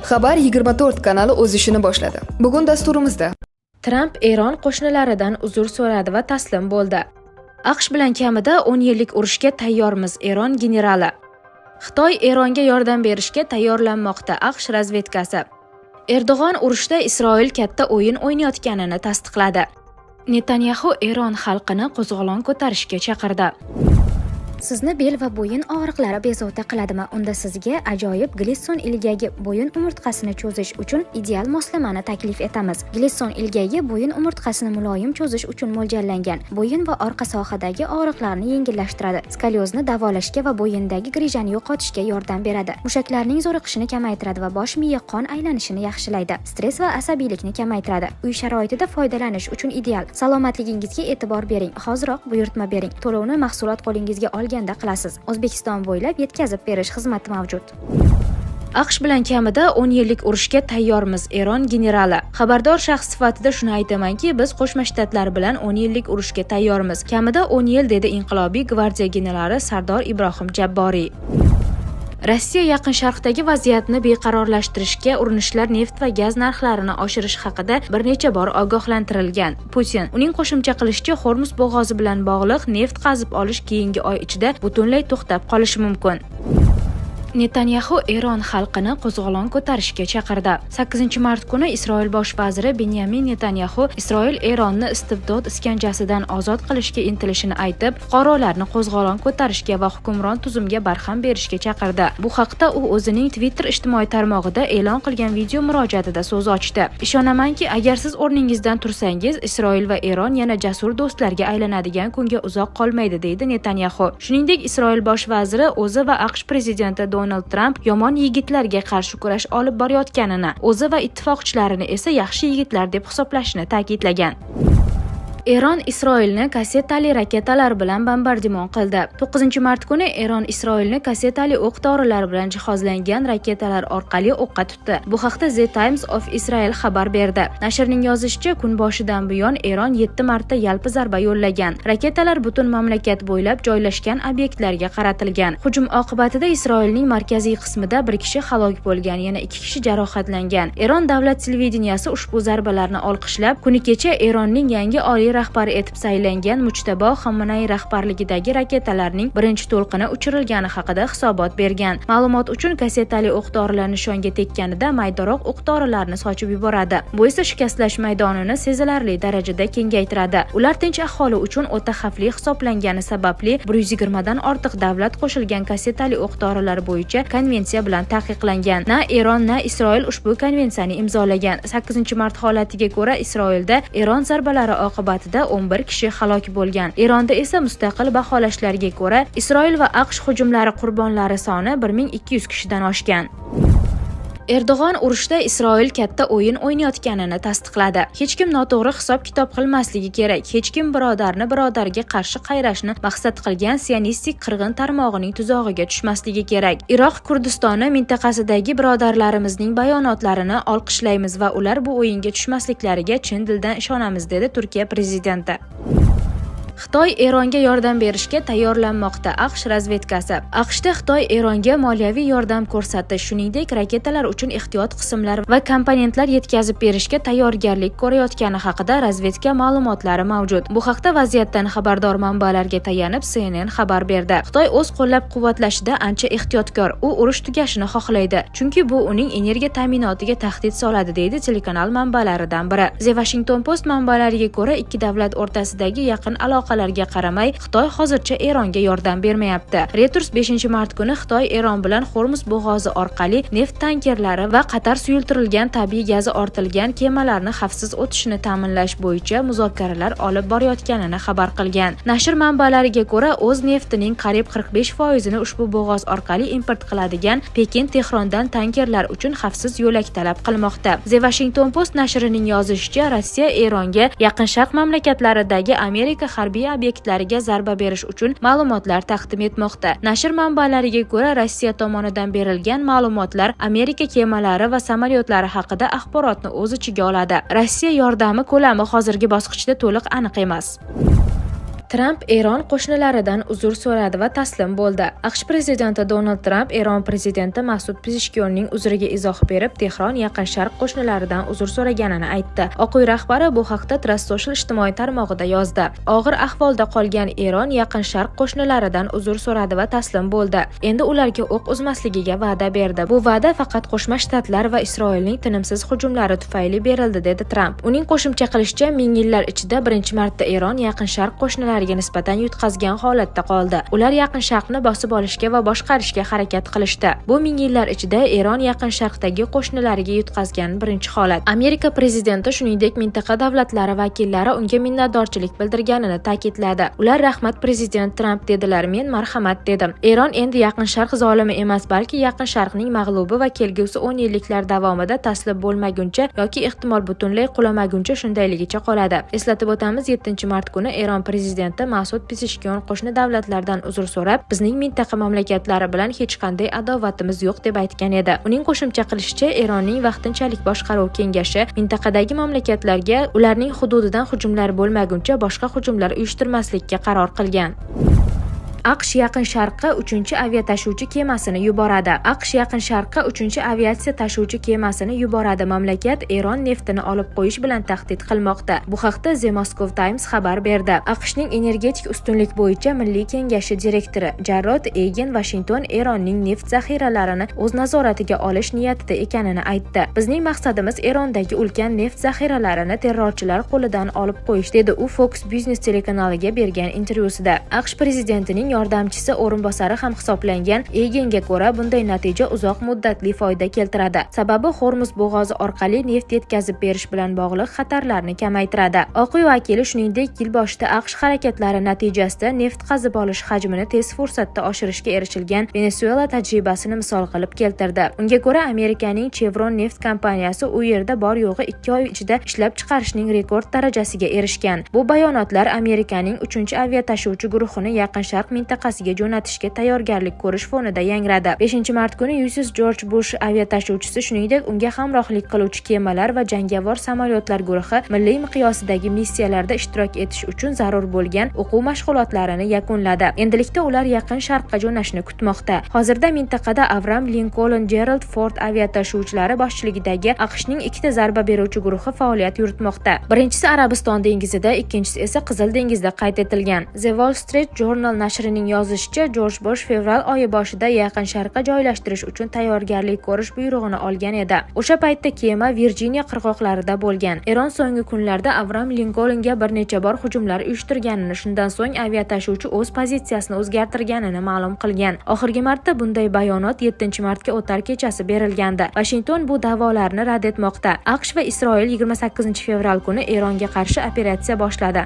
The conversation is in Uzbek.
Xabar 24 kanali o'z ishini boshladi. Bugun dasturimizda Tramp Eron qo'shnilaridan uzr so'radi va taslim bo'ldi. AQSh bilan kamida 10 yillik urushga tayyormiz – Eron generali. Xitoy Eronga yordam berishga tayyorlanmoqda – AQSh razvedkasi. Erdo'g'on urushda Isroil katta o'yin o'ynayotganini tasdiqladi. Netanyahu Eron xalqini qo'zg'olon ko'tarishga chaqirdi. Sizni bel va bo'yin og'riqlari bezovta qiladimi? Unda sizga ajoyib Glisson ilgagi bo'yin umurtqasini cho'zish uchun ideal moslamani taklif etamiz. Glisson ilgagi bo'yin umurtqasini muloyim cho'zish uchun mo'ljallangan. Bo'yin va orqa sohadagi og'riqlarni yengillashtiradi. Skolyozni davolashga va bo'yindagi grijani yo'qotishga yordam beradi. Mushaklarning zo'riqishini kamaytiradi va bosh-miya qon aylanishini yaxshilaydi. Stress va asabiylikni kamaytiradi. Uy sharoitida foydalanish uchun ideal. Salomatligingizga e'tibor bering. Hoziroq buyurtma bering. To'lovni mahsulot qo'lingizga olganda qilasiz. O'zbekiston bo'ylab yetkazib berish xizmati mavjud. AQSh bilan kamida 10 yillik urushga tayyormiz – Eron generali. Xabardor shaxs sifatida shuni aytamanki, biz Qo'shma Shtatlar bilan 10 yillik urushga tayyormiz. Kamida 10 yil, dedi Inqilobiy gvardiya generali Sardor Ibrohim Jabboriy. Rossiya Yaqin Sharqdagi vaziyatni beqarorlashtirishga urinishlar neft va gaz narxlarini oshirish haqida bir necha bor ogohlantirilgan. Putin uning qo'shimcha qilishicha, Hormuz bo'g'ozi bilan bog'liq neft qazib olish keyingi oy ichida butunlay to'xtab qolishi mumkin. Netanyahu Eron xalqini qo'zg'olon ko'tarishga chaqirdi. 8-mart kuni Isroil bosh vaziri Benyamin Netanyahu Isroil Eronni istibdod iskanjasidan ozod qilishga intilishini aytib, fuqarolarni qo'zg'olon ko'tarishga va hukmron tuzumga barham berishga chaqirdi. Bu haqda u o'zining Twitter ijtimoiy tarmog'ida e'lon qilgan video murojaatida so'z ochdi. Ishonamanki, agar siz o'rningizdan tursangiz, Isroil va Eron yana jasur do'stlarga aylanadigan kunga uzoq qolmaydi, deydi Netanyahu. Shuningdek, Isroil bosh vaziri o'zi va AQSh prezidenti Donald Tramp yomon yigitlarga qarshi kurash olib borayotganini, o'zi va ittifoqchilarini esa yaxshi yigitlar deb hisoblashini ta'kidlagan. Eron Isroilni kassetali raketalar bilan bombardimon qildi. 9-mart kuni Eron Isroilni kassetali o'q-dorilar bilan jihozlangan raketalar orqali o'qqa tutdi. Bu haqda The Times of Israel xabar berdi. Nashrning yozishicha, kun boshidan buyon Eron 7 marta yalpi zarba yo'llagan. Raketalar butun mamlakat bo'ylab joylashgan obyektlarga qaratilgan. Hujum oqibatida Isroilning markaziy qismida bir kishi halok bo'lgan, yana 2 kishi jarohatlangan. Eron davlat televideniyasi ushbu zarbalarni olqishlab, kuni kecha Eronning yangi oliy rahbari etib saylangan Mujtabo Xamenei rahbarligidagi raketalarning birinchi to'lqini uchirilgani haqida hisobot bergan. Ma'lumot uchun, kassetali o'q-dorilar nishonga tekkanida maydaroq o'q-dorilarni sochib yuboradi. Bu esa shikastlash maydonini sezilarli darajada kengaytiradi. Ular tinch aholi uchun o'ta xavfli hisoblangani sababli 120 dan ortiq davlat qo'shilgan kassetali o'q-dorilar bo'yicha konvensiya bilan taqiqlangan. Na Eron, na Isroil ushbu konvensiyani imzolagan. 8-mart holatiga ko'ra, Isroilda Eron zarbalari oqibatida 11 kishi halok bo'lgan. Eronda esa mustaqil baholashlarga ko'ra, Isroil va AQSh hujumlari qurbonlari soni 1200 kishidan oshgan. Erdo'g'on urushda Isroil katta o'yin o'ynayotganini tasdiqladi. Hech kim noto'g'ri hisob-kitob qilmasligi kerak. Hech kim birodarni birodarga qarshi qayrashni maqsad qilgan sionistik qirg'in tarmog'ining tuzog'iga tushmasligi kerak. Iroq Kurdistoni mintaqasidagi birodarlarimizning bayonotlarini olqishlaymiz va ular bu o'yinga tushmasliklariga chin dildan ishonamiz, dedi Turkiya prezidenti. Xitoy Eronga yordam berishga tayyorlanmoqda – AQSh razvedkasi. AQShda Xitoy Eronga moliyaviy yordam ko'rsatish, shuningdek raketalar uchun ehtiyot qismlar va komponentlar yetkazib berishga tayyorgarlik ko'rayotgani haqida razvedka ma'lumotlari mavjud. Bu haqda vaziyatdan xabardor manbalarga tayanib CNN xabar berdi. Xitoy o'z qo'llab-quvvatlashida ancha ehtiyotkor. U urush tugashini xohlaydi, chunki bu uning energiya ta'minotiga tahdid soladi, deydi telekanal manbalaridan biri. The Washington Post manbalariga ko'ra, ikki davlat o'rtasidagi yaqin aloqalarga qaramay, Xitoy hozircha Eronga yordam bermayapti. Reuters 5-mart kuni Xitoy Eron bilan Hormuz bo'g'ozi orqali neft tankerlari va qatar suyultirilgan tabiiy gazi ortilgan kemalarni xavfsiz o'tishini ta'minlash bo'yicha muzokaralar olib borayotganini xabar qilgan. Nashr manbalariga ko'ra, o'z neftining qariyb 45% ushbu bo'g'oz orqali import qiladigan Pekin Tehrondan tankerlar uchun xavfsiz yo'lak talab qilmoqda. The Washington Post nashrining yozishicha, Rossiya Eronga Yaqin Sharq mamlakatlaridagi Amerika harbiy obyektlariga zarba berish uchun ma'lumotlar taqdim etmoqda. Nashr manbalariga ko'ra, Rossiya tomonidan berilgan ma'lumotlar Amerika kemalari va samolyotlari haqida axborotni o'z ichiga oladi. Rossiya yordami ko'lami hozirgi bosqichda to'liq aniq emas. Tramp Eron qo'shnilaridan uzr so'radi va taslim bo'ldi. AQSh prezidenti Donald Tramp Eron prezidenti Masud Pezeshkianning uzriga izoh berib, Tehron Yaqin Sharq qo'shnilaridan uzr so'raganini aytdi. Oq uy rahbari bu haqda Truth Social ijtimoiy tarmog'ida yozdi. Og'ir ahvolda qolgan Eron Yaqin Sharq qo'shnilaridan uzr so'radi va taslim bo'ldi. Endi ularga o'q uzmasligiga va'da berdi. Bu va'da faqat Qo'shma Shtatlar va Isroilning tinimsiz hujumlari tufayli berildi, dedi Tramp. Uning qo'shimcha qilishicha, ming yillar ichida birinchi marta Eron Yaqin Sharq qo'shnilariga nisbatan yutqazgan holatda qoldi. Ular Yaqin Sharqni bosib olishga va boshqarishga harakat qilishdi. Bu ming yillar ichida Eron Yaqin Sharqdagi qo'shnilariga yutqazgan birinchi holat. Amerika prezidenti shuningdek mintaqa davlatlari vakillari unga minnatdorchilik bildirganini ta'kidladi. Ular rahmat prezident Tramp dedilar, men marhamat dedim. Eron endi Yaqin Sharq zolimi emas, balki Yaqin Sharqning mag'lubi va kelgusi 10 yilliklar davomida taslim bo'lmaguncha yoki ehtimol butunlay qulamaguncha shundayligicha qoladi. Eslatib o'tamiz, 7-mart kuni Eron prezidenti Masud Pezeshkian qo'shni davlatlardan uzr so'rab, bizning mintaqa mamlakatlari bilan hech qanday adovatimiz yo'q deb aytgan edi. Uning qo'shimcha qilishicha, Eronning vaqtinchalik boshqaruv kengashi mintaqadagi mamlakatlarga ularning hududidan hujumlar bo'lmaguncha boshqa hujumlar uyushtirmaslikka qaror qilgan. AQSh Yaqin Sharqqa 3-aviatashuvchi kemasini yuboradi. AQSh Yaqin Sharqqa 3-aviatsiya tashuvchi kemasini yuboradi. Mamlakat Eron neftini olib qo'yish bilan tahdid qilmoqda. Bu haqda The Moscow Times xabar berdi. AQShning energetik ustunlik bo'yicha milliy kengashi direktori Jarrod Eygen Washington Eronning neft zaxiralarini o'z nazoratiga olish niyatida ekanini aytdi. Bizning maqsadimiz Erondagi ulkan neft zaxiralarini terrorchilar qo'lidan olib qo'yish, dedi u Fox Business telekanaliga bergan intervyusida. AQSh prezidentining yordamchisi o'rinbosari ham hisoblangan Eygenga ko'ra, bunday natija uzoq muddatli foyda keltiradi. Sababi Hormuz bo'g'ozi orqali neft yetkazib berish bilan bog'liq xatarlarni kamaytiradi. Oq uy vakili shuningdek, yil boshida AQSh harakatlari natijasida neft qazib olish hajmini tez fursatda oshirishga erishilgan Venesuela tajribasini misol qilib keltirdi. Unga ko'ra, Amerikaning Chevron neft kompaniyasi u yerda bor yo'g'i 2 oy ichida ishlab chiqarishning rekord darajasiga erishgan. Bu bayonotlar Amerikaning 3-aviatashuvchi guruhini Yaqin Sharq mintaqasiga jo'natishga tayyorgarlik ko'rish fonida yangradi. 5-mart kuni USS George Bush aviatashuvchisi shuningdek unga hamrohlik qiluvchi kemalar va jangovar samolyotlar guruhi milliy miqyosidagi missiyalarda ishtirok etish uchun zarur bo'lgan o'quv mashg'ulotlarini yakunladi. Endilikda ular Yaqin Sharqqa jo'nashni kutmoqda. Hozirda mintaqada Avram Lincoln Gerald Ford aviatashuvchilari boshchiligidagi AQShning 2 zarba beruvchi guruhi faoliyat yuritmoqda. Birinchisi Arabiston dengizida, ikkinchisi esa Qizil dengizda qayd etilgan. The Wall Street Journal nashrining yozishicha, Jorj Bush fevral oyi boshida Yaqin Sharqqa joylashtirish uchun tayyorgarlik ko'rish buyrug'ini olgan edi. O'sha paytda kema Virjiniya qirg'oqlarida bo'lgan. Eron so'nggi kunlarda Avram Lincolnga bir necha bor hujumlar uyushtirganini, shundan so'ng aviatashuvchi o'z pozitsiyasini o'zgartirganini ma'lum qilgan. Oxirgi marta bunday bayonot 7-martga o'tar kechasi berilgandi. Washington bu da'volarni rad etmoqda. AQSh va Isroil 28 fevral kuni Eronga qarshi operatsiya boshladi.